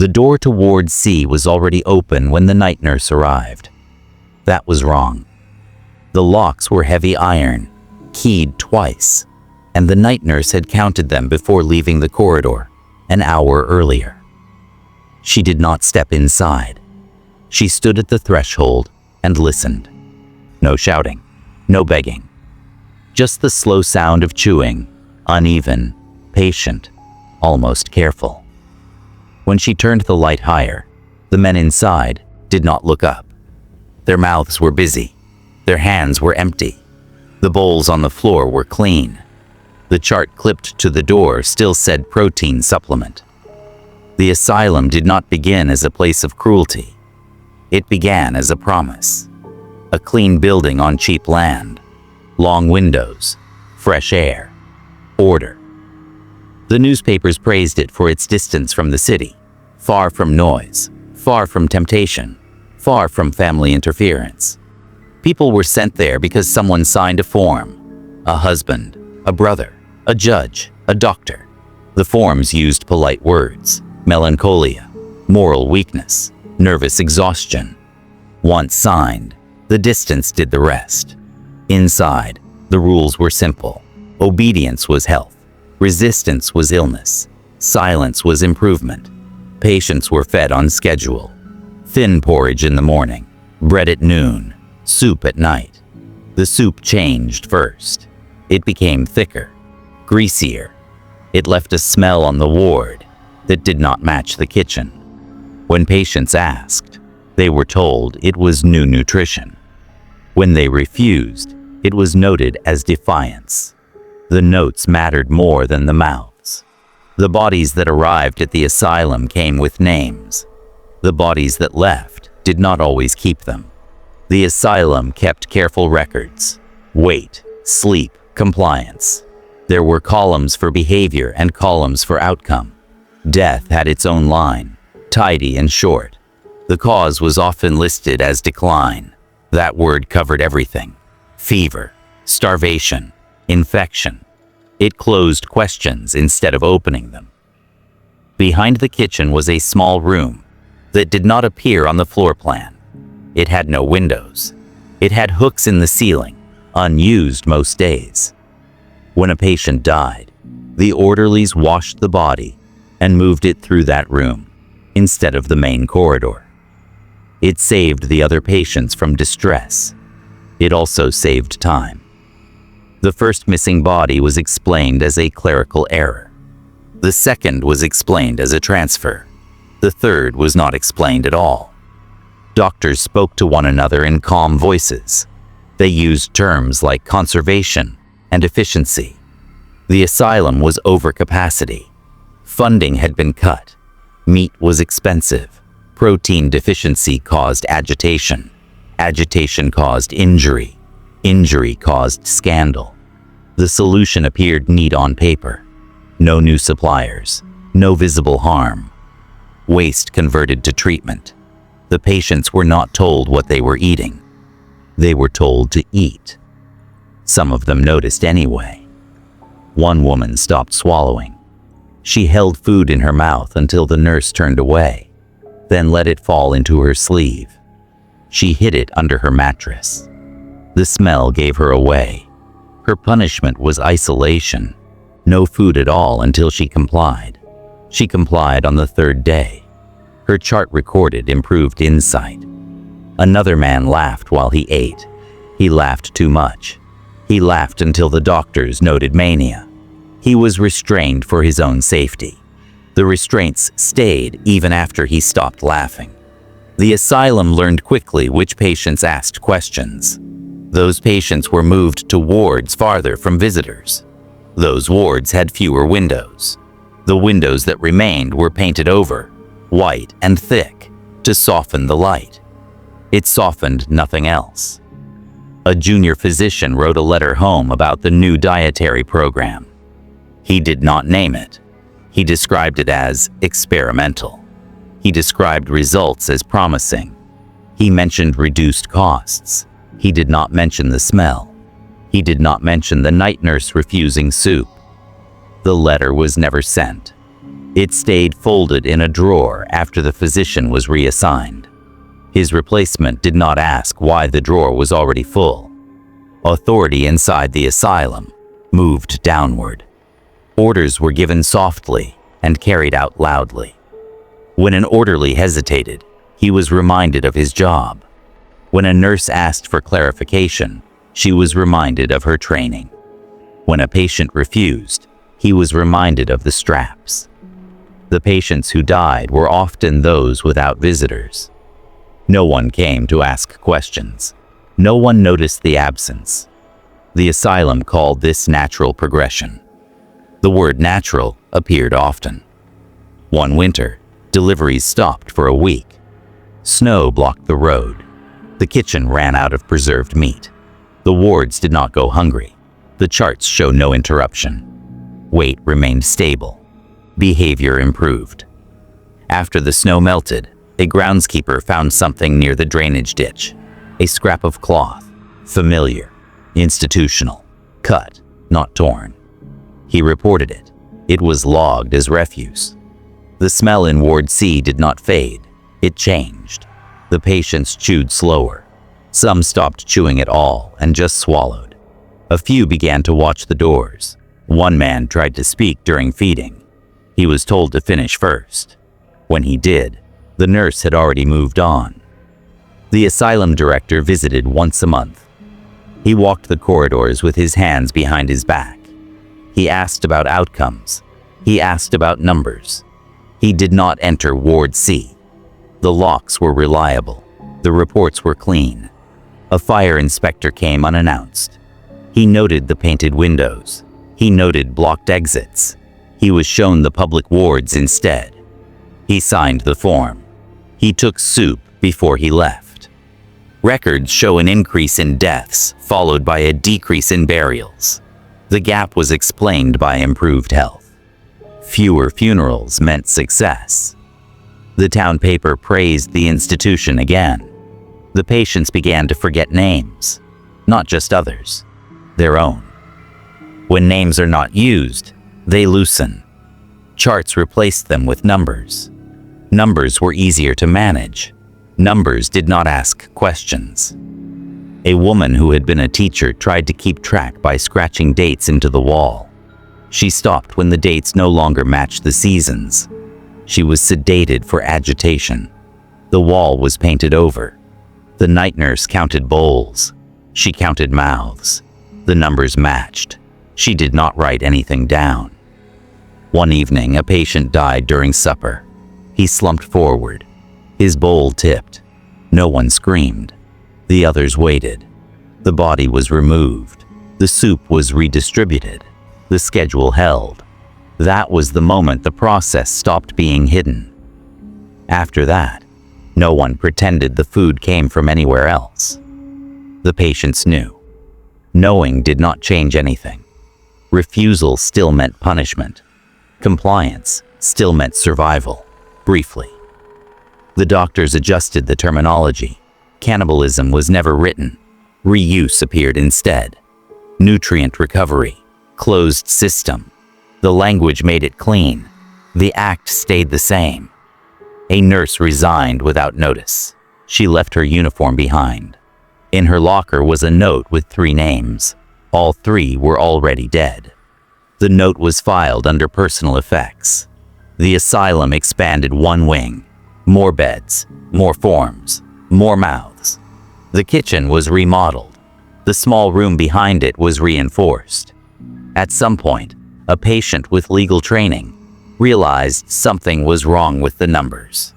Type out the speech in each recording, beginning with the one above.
The door to Ward C was already open when the night nurse arrived. That was wrong. The locks were heavy iron, keyed twice, and the night nurse had counted them before leaving the corridor, an hour earlier. She did not step inside. She stood at the threshold and listened. No shouting, no begging. Just the slow sound of chewing, uneven, patient, almost careful. When she turned the light higher, the men inside did not look up. Their mouths were busy. Their hands were empty. The bowls on the floor were clean. The chart clipped to the door still said protein supplement. The asylum did not begin as a place of cruelty. It began as a promise. A clean building on cheap land. Long windows, fresh air, order. The newspapers praised it for its distance from the city, far from noise, far from temptation, far from family interference. People were sent there because someone signed a form. A husband, a brother, a judge, a doctor. The forms used polite words, melancholia, moral weakness, nervous exhaustion. Once signed, the distance did the rest. Inside, the rules were simple. Obedience was health. Resistance was illness. Silence was improvement. Patients were fed on schedule. Thin porridge in the morning, bread at noon, soup at night. The soup changed first. It became thicker, greasier. It left a smell on the ward that did not match the kitchen. When patients asked, they were told it was new nutrition. When they refused, it was noted as defiance. The notes mattered more than the mouths. The bodies that arrived at the asylum came with names. The bodies that left did not always keep them. The asylum kept careful records. Weight, sleep, compliance. There were columns for behavior and columns for outcome. Death had its own line, tidy and short. The cause was often listed as decline. That word covered everything. Fever, starvation, infection. It closed questions instead of opening them. Behind the kitchen was a small room that did not appear on the floor plan. It had no windows. It had hooks in the ceiling, unused most days. When a patient died, the orderlies washed the body and moved it through that room instead of the main corridor. It saved the other patients from distress. It also saved time. The first missing body was explained as a clerical error. The second was explained as a transfer. The third was not explained at all. Doctors spoke to one another in calm voices. They used terms like conservation and efficiency. The asylum was over capacity. Funding had been cut. Meat was expensive. Protein deficiency caused agitation. Agitation caused injury. Injury caused scandal. The solution appeared neat on paper. No new suppliers. No visible harm. Waste converted to treatment. The patients were not told what they were eating. They were told to eat. Some of them noticed anyway. One woman stopped swallowing. She held food in her mouth until the nurse turned away, then let it fall into her sleeve. She hid it under her mattress. The smell gave her away. Her punishment was isolation. No food at all until she complied. She complied on the third day. Her chart recorded improved insight. Another man laughed while he ate. He laughed too much. He laughed until the doctors noted mania. He was restrained for his own safety. The restraints stayed even after he stopped laughing. The asylum learned quickly which patients asked questions. Those patients were moved to wards farther from visitors. Those wards had fewer windows. The windows that remained were painted over, white and thick, to soften the light. It softened nothing else. A junior physician wrote a letter home about the new dietary program. He did not name it. He described it as experimental. He described results as promising. He mentioned reduced costs. He did not mention the smell. He did not mention the night nurse refusing soup. The letter was never sent. It stayed folded in a drawer after the physician was reassigned. His replacement did not ask why the drawer was already full. Authority inside the asylum moved downward. Orders were given softly and carried out loudly. When an orderly hesitated, he was reminded of his job. When a nurse asked for clarification, she was reminded of her training. When a patient refused, he was reminded of the straps. The patients who died were often those without visitors. No one came to ask questions. No one noticed the absence. The asylum called this natural progression. The word natural appeared often. One winter, deliveries stopped for a week. Snow blocked the road. The kitchen ran out of preserved meat. The wards did not go hungry. The charts show no interruption. Weight remained stable. Behavior improved. After the snow melted, a groundskeeper found something near the drainage ditch. A scrap of cloth. Familiar. Institutional. Cut, not torn. He reported it. It was logged as refuse. The smell in Ward C did not fade. It changed. The patients chewed slower. Some stopped chewing at all and just swallowed. A few began to watch the doors. One man tried to speak during feeding. He was told to finish first. When he did, the nurse had already moved on. The asylum director visited once a month. He walked the corridors with his hands behind his back. He asked about outcomes. He asked about numbers. He did not enter Ward C. The locks were reliable. The reports were clean. A fire inspector came unannounced. He noted the painted windows. He noted blocked exits. He was shown the public wards instead. He signed the form. He took soup before he left. Records show an increase in deaths, followed by a decrease in burials. The gap was explained by improved health. Fewer funerals meant success. The town paper praised the institution again. The patients began to forget names, not just others, their own. When names are not used, they loosen. Charts replaced them with numbers. Numbers were easier to manage. Numbers did not ask questions. A woman who had been a teacher tried to keep track by scratching dates into the wall. She stopped when the dates no longer matched the seasons. She was sedated for agitation. The wall was painted over. The night nurse counted bowls. She counted mouths. The numbers matched. She did not write anything down. One evening, a patient died during supper. He slumped forward. His bowl tipped. No one screamed. The others waited. The body was removed. The soup was redistributed. The schedule held. That was the moment the process stopped being hidden. After that, no one pretended the food came from anywhere else. The patients knew. Knowing did not change anything. Refusal still meant punishment. Compliance still meant survival, briefly. The doctors adjusted the terminology. Cannibalism was never written. Reuse appeared instead. Nutrient recovery. Closed system. The language made it clean. The act stayed the same. A nurse resigned without notice. She left her uniform behind. In her locker was a note with 3 names. All 3 were already dead. The note was filed under personal effects. The asylum expanded 1 wing. More beds, more forms, more mouths. The kitchen was remodeled. The small room behind it was reinforced. At some point, a patient with legal training realized something was wrong with the numbers.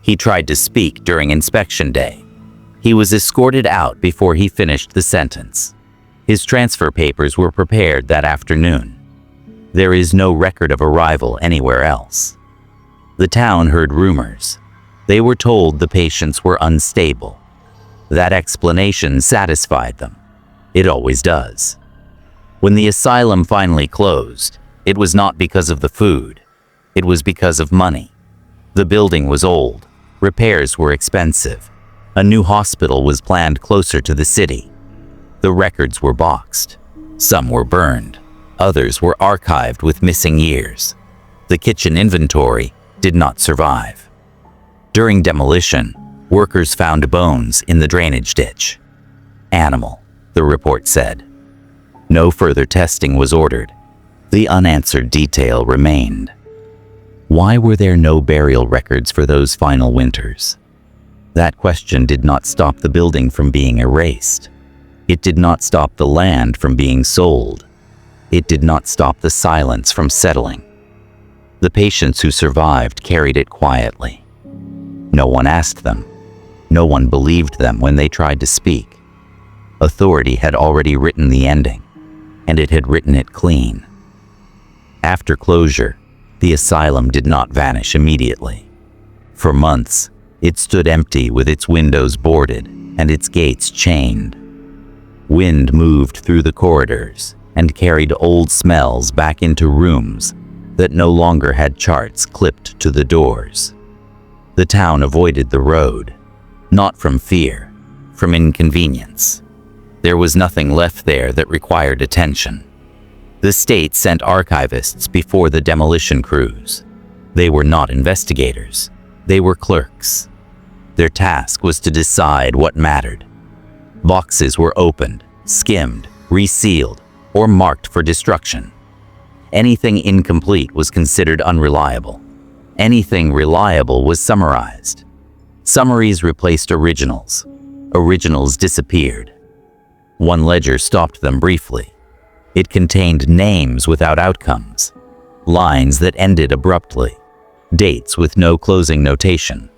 He tried to speak during inspection day. He was escorted out before he finished the sentence. His transfer papers were prepared that afternoon. There is no record of arrival anywhere else. The town heard rumors. They were told the patients were unstable. That explanation satisfied them. It always does. When the asylum finally closed, it was not because of the food. It was because of money. The building was old. Repairs were expensive. A new hospital was planned closer to the city. The records were boxed. Some were burned. Others were archived with missing years. The kitchen inventory did not survive. During demolition, workers found bones in the drainage ditch. Animal, the report said. No further testing was ordered. The unanswered detail remained. Why were there no burial records for those final winters? That question did not stop the building from being erased. It did not stop the land from being sold. It did not stop the silence from settling. The patients who survived carried it quietly. No one asked them. No one believed them when they tried to speak. Authority had already written the ending, and it had written it clean. After closure, the asylum did not vanish immediately. For months, it stood empty with its windows boarded and its gates chained. Wind moved through the corridors and carried old smells back into rooms that no longer had charts clipped to the doors. The town avoided the road, not from fear, from inconvenience. There was nothing left there that required attention. The state sent archivists before the demolition crews. They were not investigators. They were clerks. Their task was to decide what mattered. Boxes were opened, skimmed, resealed, or marked for destruction. Anything incomplete was considered unreliable. Anything reliable was summarized. Summaries replaced originals. Originals disappeared. One ledger stopped them briefly. It contained names without outcomes, lines that ended abruptly, dates with no closing notation.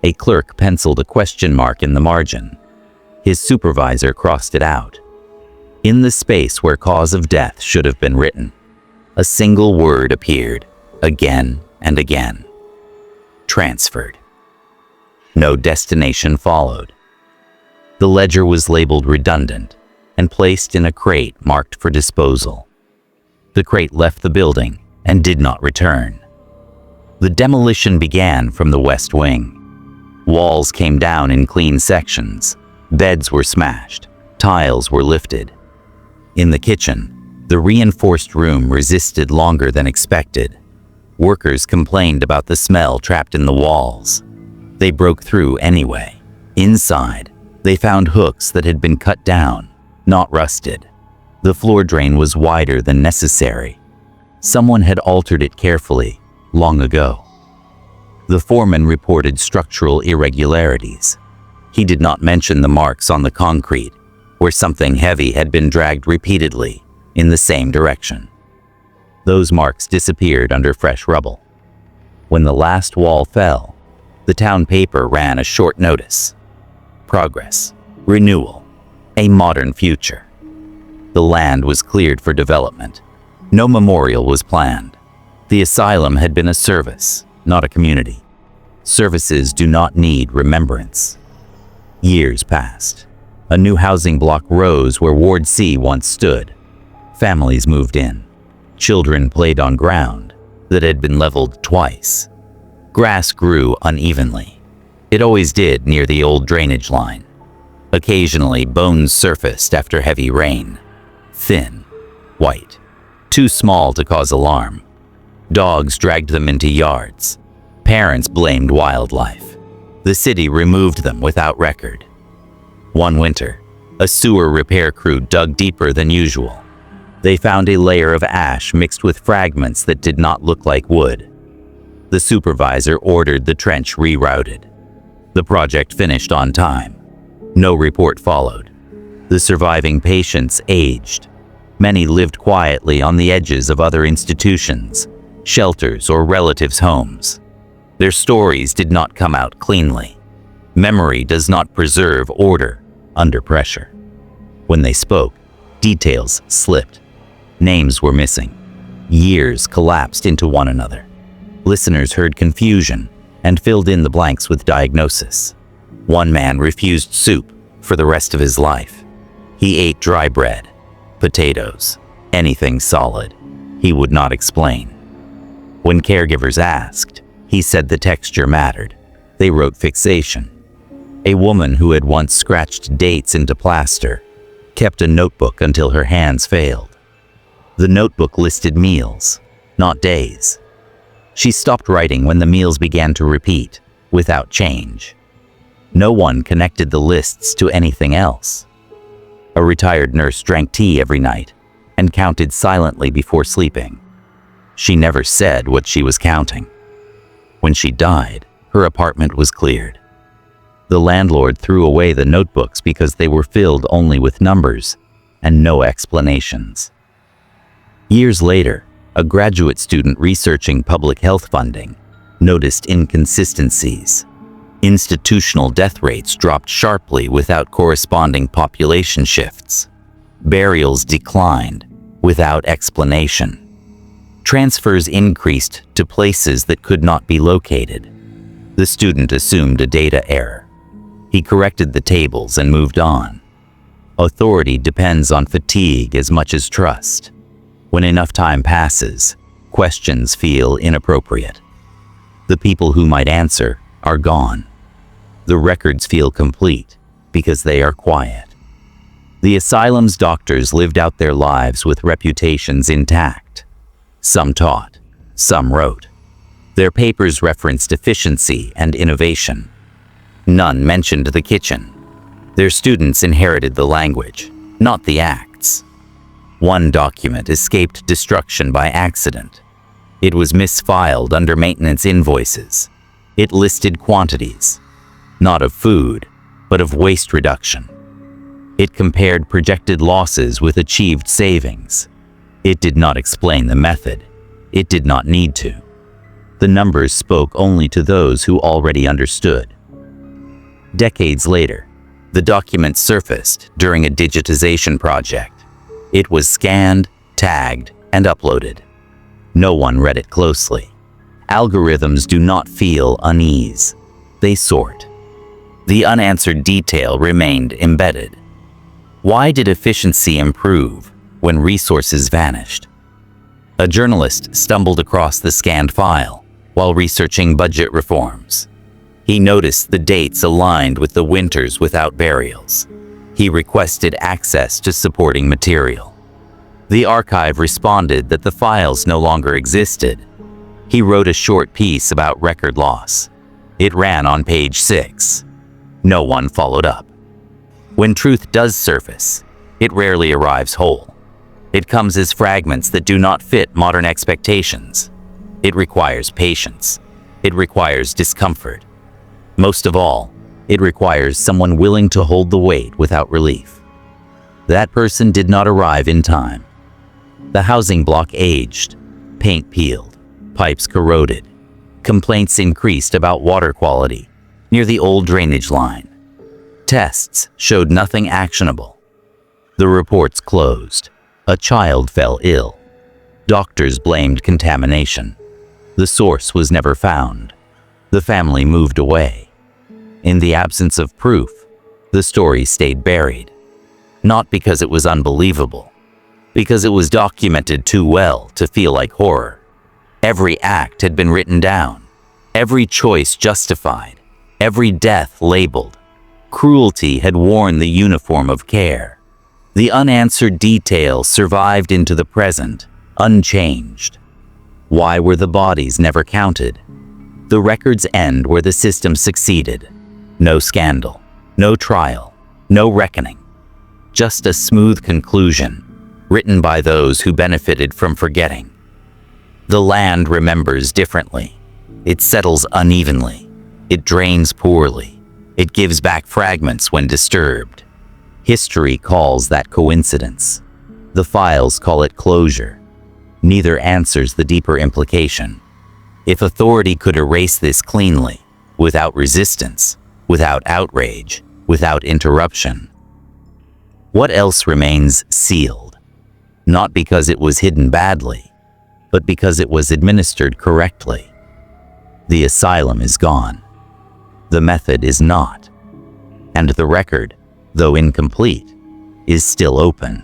A clerk penciled a question mark in the margin. His supervisor crossed it out. In the space where cause of death should have been written, a single word appeared, again and again. Transferred. No destination followed. The ledger was labeled redundant and placed in a crate marked for disposal. The crate left the building and did not return. The demolition began from the west wing. Walls came down in clean sections. Beds were smashed. Tiles were lifted. In the kitchen, the reinforced room resisted longer than expected. Workers complained about the smell trapped in the walls. They broke through anyway. Inside, they found hooks that had been cut down, not rusted. The floor drain was wider than necessary. Someone had altered it carefully, long ago. The foreman reported structural irregularities. He did not mention the marks on the concrete, where something heavy had been dragged repeatedly in the same direction. Those marks disappeared under fresh rubble. When the last wall fell, the town paper ran a short notice. Progress, renewal, a modern future. The land was cleared for development. No memorial was planned. The asylum had been a service, not a community. Services do not need remembrance. Years passed. A new housing block rose where Ward C once stood. Families moved in. Children played on ground that had been leveled twice. Grass grew unevenly. It always did near the old drainage line. Occasionally, bones surfaced after heavy rain. Thin, white, too small to cause alarm. Dogs dragged them into yards. Parents blamed wildlife. The city removed them without record. One winter, a sewer repair crew dug deeper than usual. They found a layer of ash mixed with fragments that did not look like wood. The supervisor ordered the trench rerouted. The project finished on time. No report followed. The surviving patients aged. Many lived quietly on the edges of other institutions, shelters, or relatives' homes. Their stories did not come out cleanly. Memory does not preserve order under pressure. When they spoke, details slipped. Names were missing. Years collapsed into one another. Listeners heard confusion and filled in the blanks with diagnosis. One man refused soup for the rest of his life. He ate dry bread, potatoes, anything solid. He would not explain. When caregivers asked, he said the texture mattered. They wrote fixation. A woman who had once scratched dates into plaster kept a notebook until her hands failed. The notebook listed meals, not days. She stopped writing when the meals began to repeat, without change. No one connected the lists to anything else. A retired nurse drank tea every night and counted silently before sleeping. She never said what she was counting. When she died, her apartment was cleared. The landlord threw away the notebooks because they were filled only with numbers and no explanations. Years later, a graduate student researching public health funding noticed inconsistencies. Institutional death rates dropped sharply without corresponding population shifts. Burials declined without explanation. Transfers increased to places that could not be located. The student assumed a data error. He corrected the tables and moved on. Authority depends on fatigue as much as trust. When enough time passes, questions feel inappropriate. The people who might answer are gone. The records feel complete because they are quiet. The asylum's doctors lived out their lives with reputations intact. Some taught, some wrote. Their papers referenced efficiency and innovation. None mentioned the kitchen. Their students inherited the language, not the acts. One document escaped destruction by accident. It was misfiled under maintenance invoices. It listed quantities, not of food, but of waste reduction. It compared projected losses with achieved savings. It did not explain the method. It did not need to. The numbers spoke only to those who already understood. Decades later, the document surfaced during a digitization project. It was scanned, tagged, and uploaded. No one read it closely. Algorithms do not feel unease. They sort. The unanswered detail remained embedded. Why did efficiency improve when resources vanished? A journalist stumbled across the scanned file while researching budget reforms. He noticed the dates aligned with the winters without burials. He requested access to supporting material. The archive responded that the files no longer existed. He wrote a short piece about record loss. It ran on page 6. No one followed up. When truth does surface, it rarely arrives whole. It comes as fragments that do not fit modern expectations. It requires patience. It requires discomfort. Most of all, it requires someone willing to hold the weight without relief. That person did not arrive in time. The housing block aged, paint peeled, pipes corroded. Complaints increased about water quality near the old drainage line. Tests showed nothing actionable. The reports closed. A child fell ill. Doctors blamed contamination. The source was never found. The family moved away. In the absence of proof, the story stayed buried. Not because it was unbelievable, because it was documented too well to feel like horror. Every act had been written down, every choice justified, every death labeled. Cruelty had worn the uniform of care. The unanswered details survived into the present, unchanged. Why were the bodies never counted? The records end where the system succeeded. No scandal, no trial, no reckoning. Just a smooth conclusion, written by those who benefited from forgetting. The land remembers differently. It settles unevenly. It drains poorly. It gives back fragments when disturbed. History calls that coincidence. The files call it closure. Neither answers the deeper implication. If authority could erase this cleanly, without resistance, without outrage, without interruption, what else remains sealed? Not because it was hidden badly, but because it was administered correctly. The asylum is gone. The method is not. And the record, though incomplete, is still open.